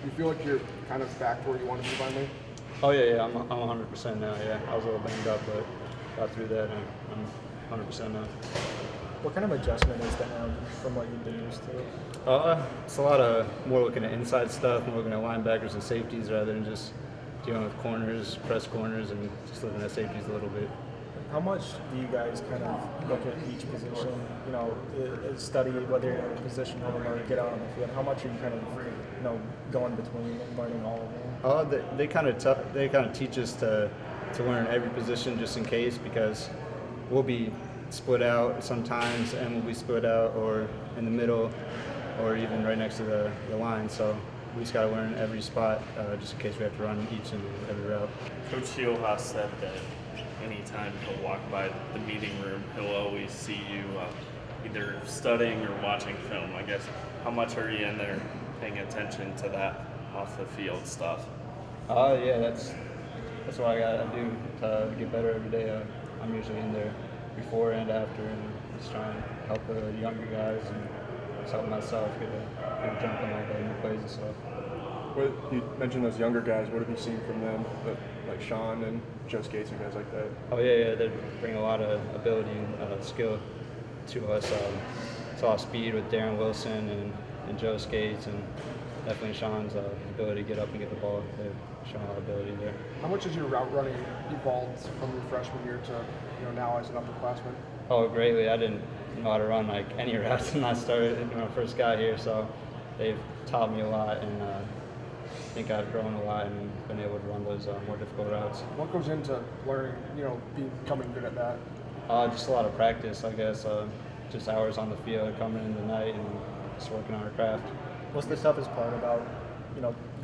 You feel like you're kind of back to where you want to be finally? Oh yeah, I'm 100% now. Yeah, I was a little banged up, but got through that, and I'm 100% now. What kind of adjustment is that now from what you've been used to? It's a lot of more looking at inside stuff, more looking at linebackers and safeties rather than just dealing with corners, press corners, and just looking at safeties a little bit. How much do you guys kind of look at each position, study whether you're in a position or get out on the field? How much are you kind of, going between and learning all of them? They kind of teach us to learn every position just in case, because we'll be split out sometimes and we'll be split out or in the middle or even right next to the line. So we just got to learn every spot just in case we have to run each and every route. Coach Shieldhouse said that anytime he'll walk by the meeting room, he'll always see you either studying or watching film. I guess, how much are you in there paying attention to that off the field stuff? Yeah, that's what I got to do to get better every day. I'm usually in there before and after, and just trying to help the younger guys and just help myself get a jump on all the new plays and stuff. You mentioned those younger guys. What have you seen from them, like Sean and Joe Skates and guys like that? Oh yeah, they bring a lot of ability and skill to us. Saw speed with Darren Wilson and Joe Skates, and definitely Sean's ability to get up and get the ball. They've shown a lot of ability there. How much has your route running evolved from your freshman year to now as an upperclassman? Oh, greatly. I didn't know how to run like any routes when I started when I first got here, so they've taught me a lot, and I think I've grown a lot and been able to run those more difficult routes. What goes into learning, becoming good at that? Just a lot of practice, I guess. Just hours on the field, coming in the night, and just working on our craft. What's the toughest part about,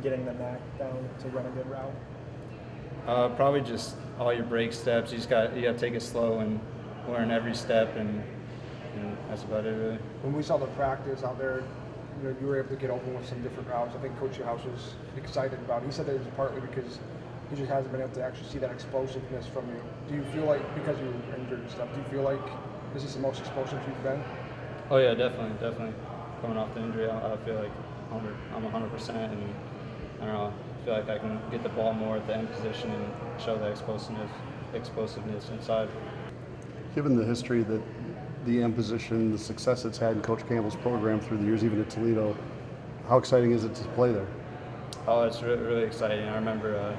getting the knack down to run a good route? Probably just all your break steps. You got to take it slow and learn every step, and that's about it, really. When we saw the practice out there, you were able to get open with some different routes. I think Coach House was excited about it. He said that it was partly because he just hasn't been able to actually see that explosiveness from you. Do you feel like, because you were injured and stuff, do you feel like this is the most explosive you've been? Oh yeah, definitely. Coming off the injury, I feel like I'm 100%, and I don't know, I feel like I can get the ball more at the end position and show that explosiveness inside. Given the history that the end position, the success it's had in Coach Campbell's program through the years, even at Toledo, how exciting is it to play there? Oh, it's really exciting. I remember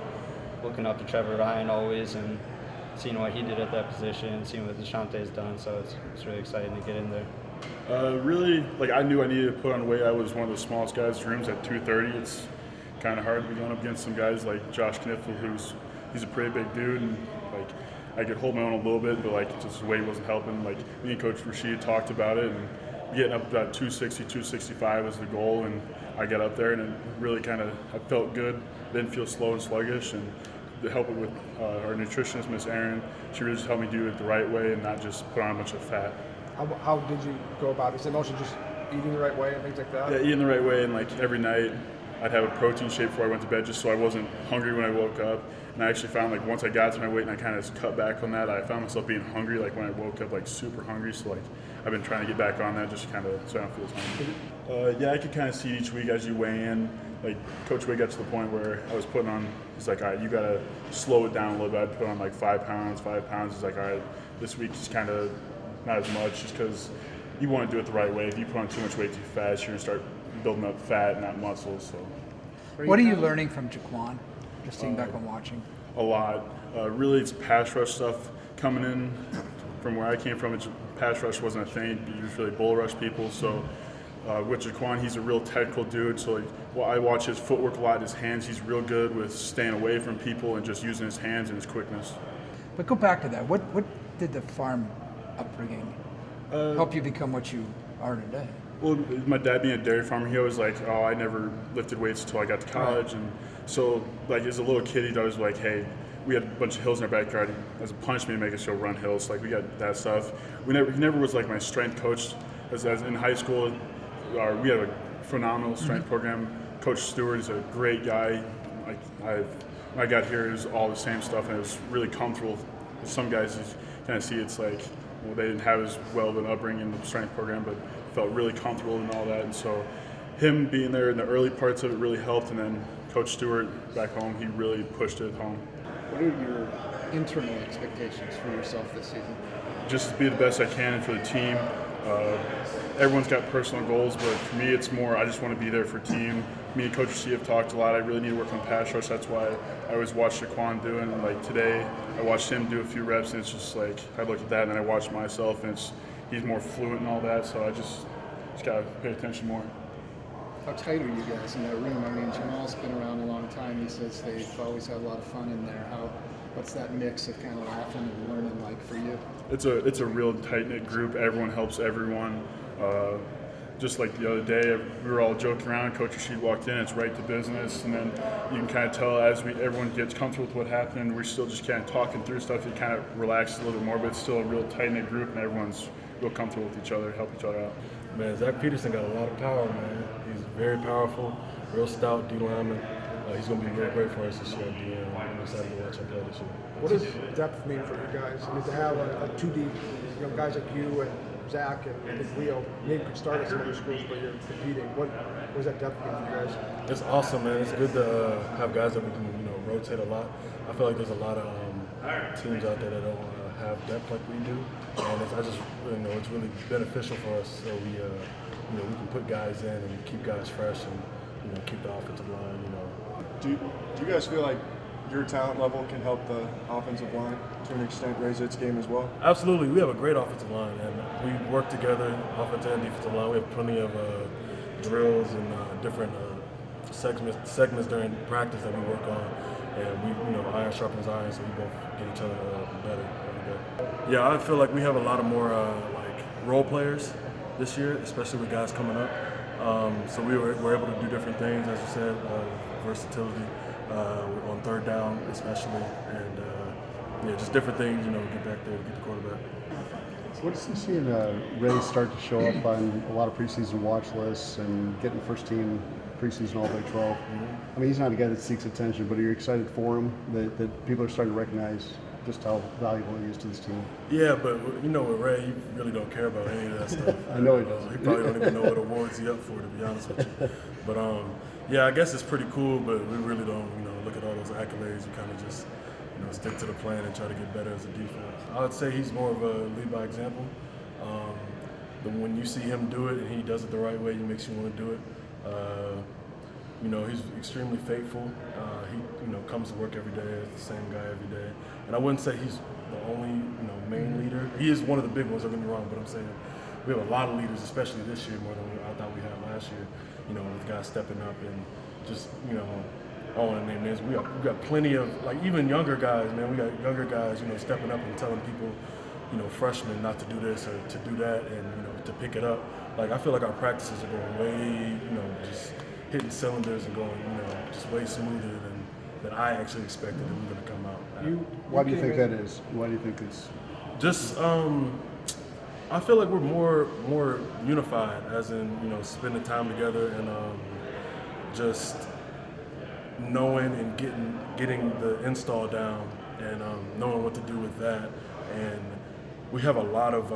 looking up to Trevor Ryan always and seeing what he did at that position and seeing what DeShante's done, so it's really exciting to get in there. Really, I knew I needed to put on weight. I was one of the smallest guys in rooms at 230. It's kind of hard to be going up against some guys like Josh Kniffel, he's a pretty big dude, and I could hold my own a little bit, but just weight wasn't helping. Me and Coach Rashid talked about it, and getting up about 260, 265 was the goal, and I got up there, and it really I felt good. Didn't feel slow and sluggish, and to help it with our nutritionist, Miss Aaron, she really just helped me do it the right way and not just put on a bunch of fat. How did you go about it? Is it mostly just eating the right way and things like that? Yeah, eating the right way, and every night I'd have a protein shake before I went to bed just so I wasn't hungry when I woke up. And I actually found once I got to my weight and I kind of cut back on that, I found myself being hungry when I woke up super hungry. So I've been trying to get back on that just so I don't feel as hungry. Yeah, I could kind of see each week as you weigh in. Coach Way got to the point where I was putting on, he's like, all right, you got to slow it down a little bit. I'd put on 5 pounds. He's like, all right, this week is kind of not as much just because you want to do it the right way. If you put on too much weight too fast, you're going to start building up fat, not muscle. So, what are you learning from Jaquan? Just seeing back and watching. A lot. Really, it's pass rush stuff coming in from where I came from. Pass rush wasn't a thing. You just really bull rush people. So with Jaquan, he's a real technical dude. So I watch his footwork a lot. His hands, he's real good with staying away from people and just using his hands and his quickness. But go back to that. What did the farm upbringing help you become what you are today? Well, my dad being a dairy farmer, he always I never lifted weights until I got to college. Right. And so, as a little kid, he'd always hey, we had a bunch of hills in our backyard. As a punishment, make us go run hills. We got that stuff. He never was my strength coach. As in high school, we had a phenomenal strength program. Coach Stewart is a great guy. When I got here, it was all the same stuff, and it was really comfortable. With some guys, you kind of see it's they didn't have as well of an upbringing in the strength program, but felt really comfortable and all that. And so him being there in the early parts of it really helped, and then Coach Stewart back home, he really pushed it home. What are your internal expectations for yourself this season? Just to be the best I can for the team. Everyone's got personal goals, but for me it's more I just want to be there for team. Me and Coach C have talked a lot. I really need to work on pass rush. That's why I always watch Shaquan do it. And like today, I watched him do a few reps, and it's just like I look at that, and then I watch myself, and he's more fluent and all that. So I just gotta pay attention more. How tight are you guys in that room? I mean, Jamahl's been around a long time. He says they've always had a lot of fun in there. What's that mix of kind of laughing and learning like for you? It's a real tight-knit group. Everyone helps everyone. Just like the other day, we were all joking around. Coach Rashid walked in, it's right to business, and then you can kind of tell as everyone gets comfortable with what happened, we're still just kind of talking through stuff. You kind of relax a little bit more, but it's still a real tight-knit group, and everyone's real comfortable with each other, help each other out. Man, Zach Peterson got a lot of power, man. He's very powerful, real stout D lineman. He's going to be real great for us this year at the end. I'm excited to watch him play this year. What does depth mean for you guys? I mean, to have a 2D, guys like you and Zach and I think Leo, maybe could start at some other schools, but you're competing. What does that depth mean for you guys? It's awesome, man. It's good to have guys that we can, rotate a lot. I feel like there's a lot of teams out there that don't have depth like we do, and it's really beneficial for us. So we can put guys in and keep guys fresh and keep the offensive line. Do you guys feel like your talent level can help the offensive line to an extent raise its game as well? Absolutely. We have a great offensive line, and we work together, offensive and defensive line. We have plenty of drills and different segments during practice that we work on, and we, iron sharpens iron, so we both get each other better every day. Yeah, I feel like we have a lot of more role players this year, especially with guys coming up. So we're able to do different things, as you said, versatility on third down especially, and just different things, get back there to get the quarterback. What does he see in Ray start to show up on a lot of preseason watch lists and getting first team preseason All Big 12? I mean, he's not a guy that seeks attention, but are you excited for him that people are starting to recognize just how valuable he is to this team? Yeah, but with Ray, you really don't care about any of that stuff. I know he does. He probably don't even know what awards he up for, to be honest with you. But yeah, I guess it's pretty cool, but we really don't, look at all those accolades. We kind of just, stick to the plan and try to get better as a defense. I would say he's more of a lead by example. But when you see him do it and he does it the right way, he makes you want to do it. He's extremely faithful. He, comes to work every day, is the same guy every day. And I wouldn't say he's the only, main leader. He is one of the big ones, don't get me wrong, but I'm saying we have a lot of leaders, especially this year, more than I thought we had last year, with guys stepping up and just, I want to name names. We got plenty of, even younger guys, man. We got younger guys, stepping up and telling people, freshmen not to do this or to do that and, to pick it up. I feel like our practices are going way, just hitting cylinders and going, just way smoother than I actually expected that we were going to come out. Why do you think that is? Why do you think it's? Just, I feel like we're more unified, as in, spending time together and just knowing and getting the install down and knowing what to do with that. And we have a lot of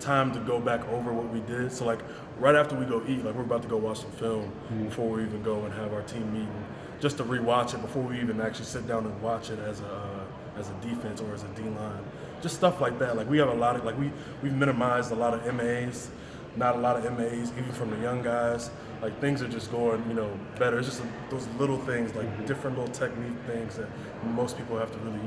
time to go back over what we did. So right after we go eat, we're about to go watch some film before we even go and have our team meeting, just to rewatch it before we even actually sit down and watch it as a defense or as a D line. Just stuff like that. We have a lot of we've minimized a lot of MAs, not a lot of MAs even from the young guys. Things are just going better. It's just those little things, different little technique things that most people have to really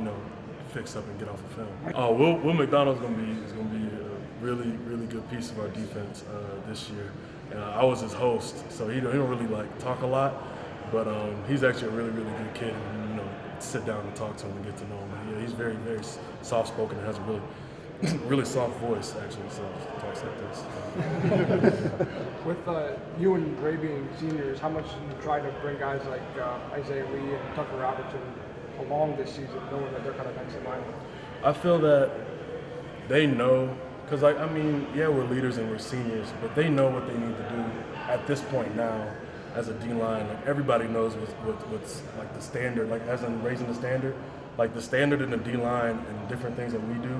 fix up and get off of film. Oh, Will McDonald's is gonna be a really, really good piece of our defense this year. I was his host, so he don't really talk a lot, but he's actually a really, really good kid. And, sit down and talk to him and get to know him. And, he's very, very soft spoken and has a really, really soft voice actually. So he talks like this. With you and Ray being seniors, how much do you try to bring guys like Isaiah Lee and Tucker Robertson along this season, knowing that they're kind of next in line? I feel that they know, because we're leaders and we're seniors, but they know what they need to do at this point now as a D-line. Everybody knows what's the standard, as in raising the standard. The standard in the D-line and different things that we do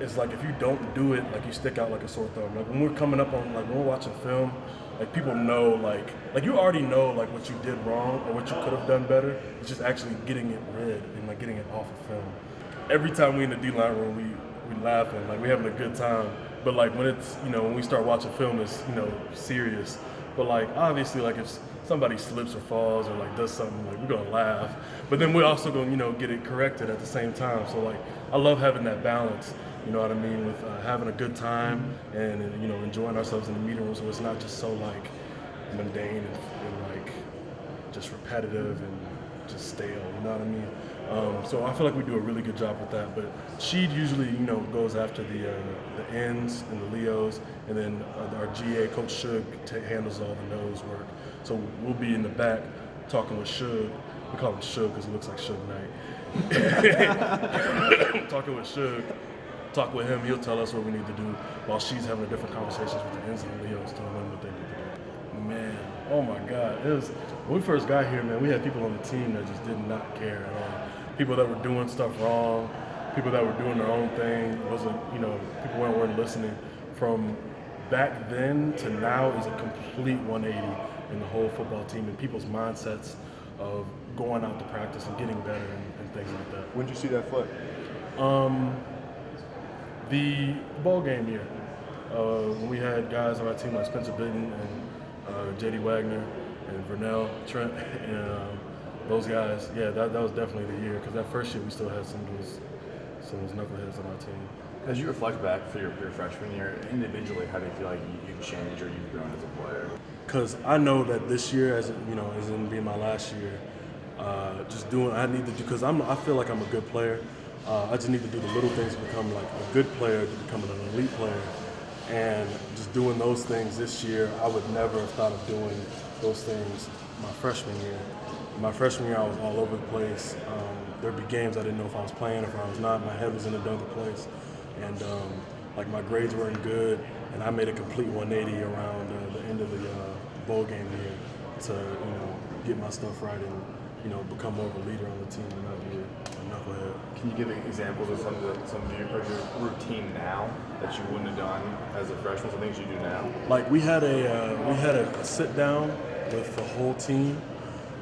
it's like if you don't do it, like you stick out like a sore thumb. Like when we're coming up on, like when we're watching film, like people know, like you already know like what you did wrong or what you could have done better. It's just actually getting it read and like getting it off of film. Every time we in the D-line room, we laughing, like we having a good time. But like when it's, you know, when we start watching film, it's, you know, serious. But like obviously, like if somebody slips or falls or like does something, like we're gonna laugh. But then we're also gonna, you know, get it corrected at the same time. So like I love having that balance. You know what I mean, with having a good time and you know, enjoying ourselves in the meeting room, so it's not just so like mundane and like just repetitive and just stale. You know what I mean? So I feel like we do a really good job with that. But Sheed usually, you know, goes after the ends and the Leos, and then our GA coach Suge handles all the nose work. So we'll be in the back talking with Suge. We call him Suge because he looks like Suge Knight. Talking with Suge. Talk with him, he'll tell us what we need to do while she's having different conversations with the ends and the Leos, telling them what they need to do. Man, oh my God. It was, when we first got here, man, we had people on the team that just did not care at all. People that were doing stuff wrong, people that were doing their own thing. It wasn't, you know, people weren't listening. From back then to now is a complete 180 in the whole football team and people's mindsets of going out to practice and getting better and things like that. When did you see that flip? The bowl game year, when we had guys on our team like Spencer Bitten and J.D. Wagner and Vernell Trent and those guys, yeah, that was definitely the year, because that first year we still had some of those knuckleheads on our team. As you reflect back for your freshman year, individually, how do you feel like you've changed or you've grown as a player? Because I know that this year, as you know, as in being my last year, just doing, I need to do, because I feel like I'm a good player. I just need to do the little things to become like a good player, to become an elite player. And just doing those things this year, I would never have thought of doing those things my freshman year. My freshman year, I was all over the place. There'd be games I didn't know if I was playing, if I was not. My head was in another place. And like my grades weren't good, and I made a complete 180 around the end of the bowl game year to, you know, get my stuff right and, you know, become more of a leader on the team and not be a knucklehead. Can you give examples of some of your routine now that you wouldn't have done as a freshman? Some things you do now. Like we had a sit down with the whole team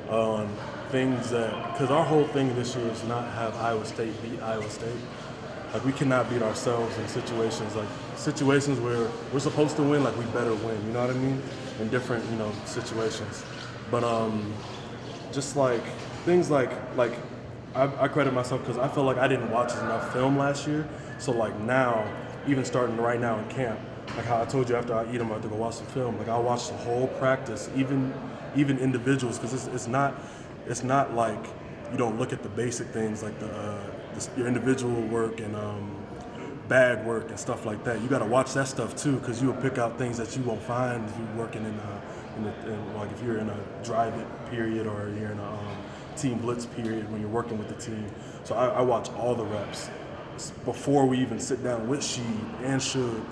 on things that, because our whole thing this year is not have Iowa State beat Iowa State. Like we cannot beat ourselves in situations where we're supposed to win. Like we better win. You know what I mean? In different, you know, situations. But just like things like I credit myself because I felt like I didn't watch enough film last year. So like now, even starting right now in camp, like how I told you after I eat them, I have to go watch some film. Like I'll watch the whole practice, even individuals, because it's not like you don't look at the basic things like your individual work and bag work and stuff like that. You got to watch that stuff too, because you'll pick out things that you won't find if you're working in like if you're in a drive-it period or you're in a team blitz period when you're working with the team. So I watch all the reps before we even sit down with Sheed and Suge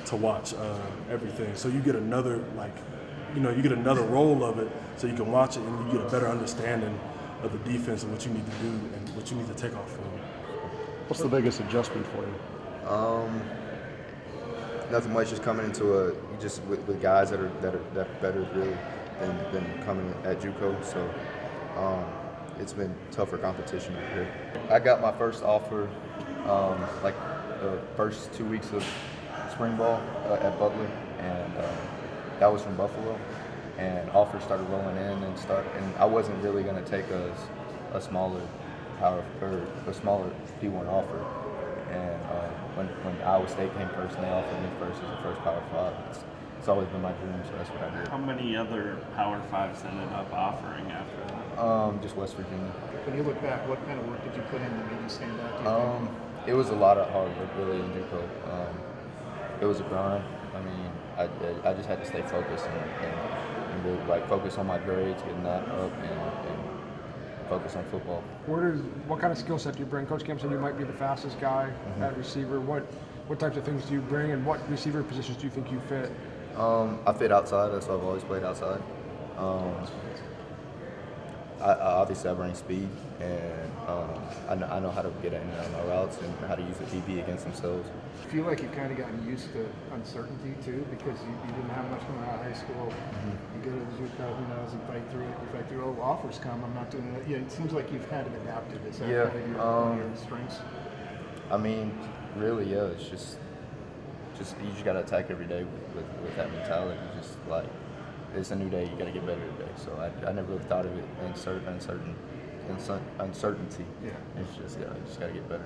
to watch everything. So you get another roll of it, so you can watch it and you get a better understanding of the defense and what you need to do and what you need to take off from. What's the biggest adjustment for you? Nothing much. Just coming into with guys that are better really than coming at JUCO. So it's been tougher competition up here. I got my first offer like the first 2 weeks of spring ball at Butler, and that was from Buffalo. And offers started rolling in and I wasn't really going to take a smaller P1 offer. And when Iowa State came first and they offered me first as the first Power 5, it's always been my dream, so that's what I did. How many other Power 5s ended up offering after that? Just West Virginia. When you look back, what kind of work did you put in that made you stand out? Do you think? It was a lot of hard work really in JUCO. It was a grind. I mean, I just had to stay focused and really, like, focus on my grades, getting that up, and focus on football. What kind of skill set do you bring? Coach Camp said you might be the fastest guy at receiver. What types of things do you bring, and what receiver positions do you think you fit? I fit outside. That's why I've always played outside. obviously I bring speed, and I know how to get in and out of my routes and how to use the DB against themselves. I feel like you've kind of gotten used to uncertainty too, because you didn't have much coming out of high school. You go to the JUCO, who knows, and fight through it. You fight through it. Offers come. I'm not doing that. Yeah, it seems like you've kind of adapted. Is that kind of one of your strengths? I mean, really, yeah. It's just you just gotta attack every day with that mentality. Just like it's a new day, you gotta get better today. So I never really thought of it in uncertainty. Yeah. It's just you just gotta get better.